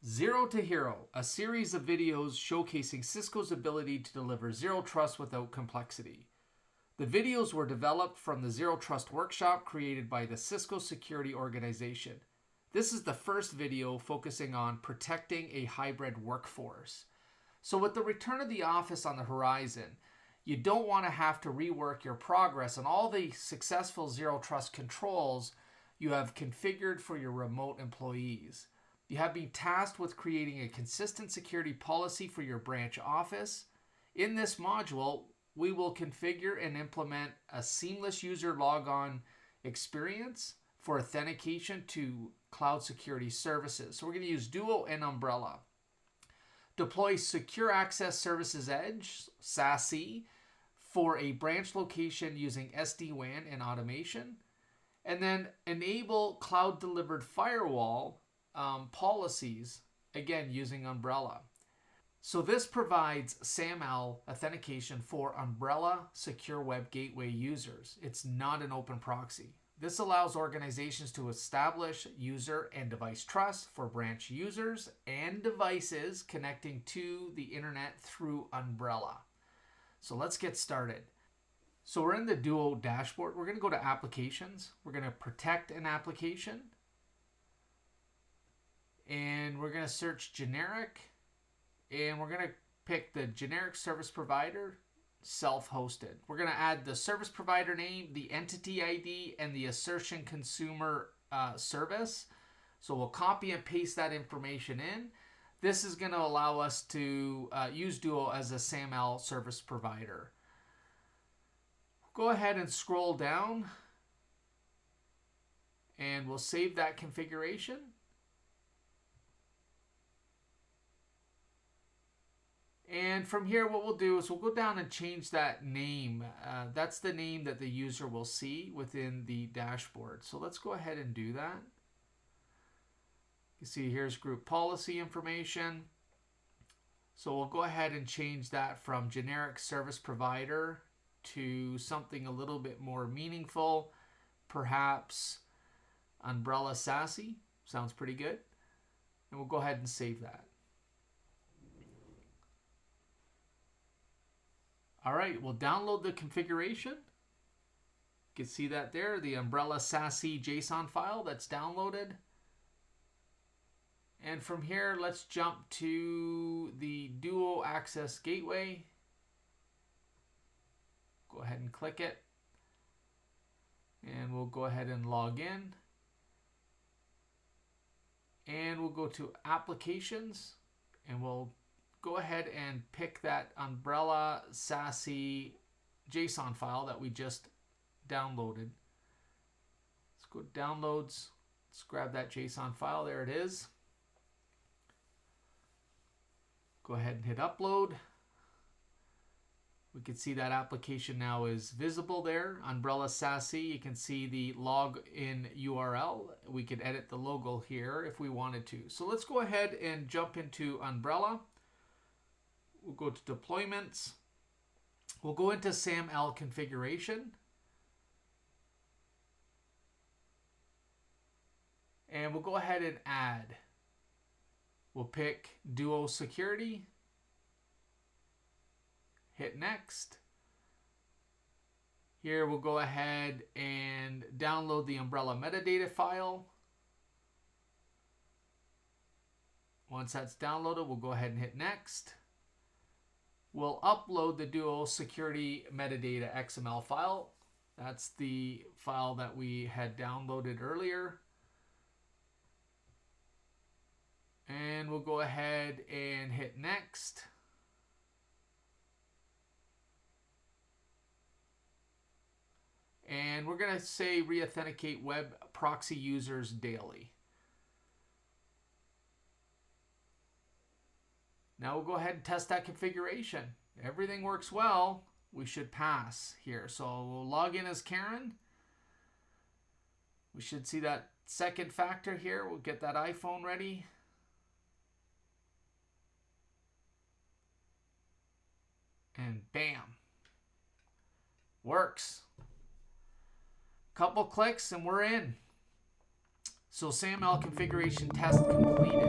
Zero to Hero, a series of videos showcasing Cisco's ability to deliver zero trust without complexity. The videos were developed from the Zero Trust Workshop created by the Cisco Security Organization. This is the first video focusing on protecting a hybrid workforce. So with the return of the office on the horizon, you don't want to have to rework your progress on all the successful zero trust controls you have configured for your remote employees. You have been tasked with creating a consistent security policy for your branch office. In this module, we will configure and implement a seamless user logon experience for authentication to cloud security services. So we're going to use Duo and Umbrella. Deploy Secure Access Services Edge, SASE, for a branch location using SD-WAN and automation. And then enable cloud-delivered firewall policies, again using Umbrella. So this provides SAML authentication for Umbrella Secure Web Gateway users. It's not an open proxy. This allows organizations to establish user and device trust for branch users and devices connecting to the internet through Umbrella. So let's get started. So we're in the Duo dashboard. We're going to go to Applications. We're going to protect an application. And we're going to search generic. And we're going to pick the generic service provider, self-hosted. We're going to add the service provider name, the entity ID, and the assertion consumer service. So we'll copy and paste that information in. This is going to allow us to use Duo as a SAML service provider. Go ahead and scroll down. And we'll save that configuration. And from here, what we'll do is we'll go down and change that name. That's the name that the user will see within the dashboard. So let's go ahead and do that. You see here's group policy information. So we'll go ahead and change that from generic service provider to something a little bit more meaningful. Perhaps Umbrella SASE. Sounds pretty good. And we'll go ahead and save that. All right, we'll download the configuration. You can see that there, the Umbrella SASE JSON file that's downloaded. And from here, let's jump to the Duo Access Gateway. Go ahead and click it. And we'll go ahead and log in. And we'll go to Applications, and we'll go ahead and pick that Umbrella SASE JSON file that we just downloaded. Let's go to Downloads. Let's grab that JSON file. There it is. Go ahead and hit Upload. We can see that application now is visible there. Umbrella SASE. You can see the login URL. We could edit the logo here if we wanted to. So let's go ahead and jump into Umbrella. We'll go to Deployments. We'll go into SAML Configuration. And we'll go ahead and add. We'll pick Duo Security. Hit Next. Here we'll go ahead and download the Umbrella metadata file. Once that's downloaded, we'll go ahead and hit Next. We'll upload the Duo Security Metadata XML file. That's the file that we had downloaded earlier. And we'll go ahead and hit Next. And we're going to say re-authenticate web proxy users daily. Now we'll go ahead and test that configuration. Everything works well. We should pass here. So we'll log in as Karen. We should see that second factor here. We'll get that iPhone ready. And bam. Works. Couple clicks and we're in. So SAML configuration test completed.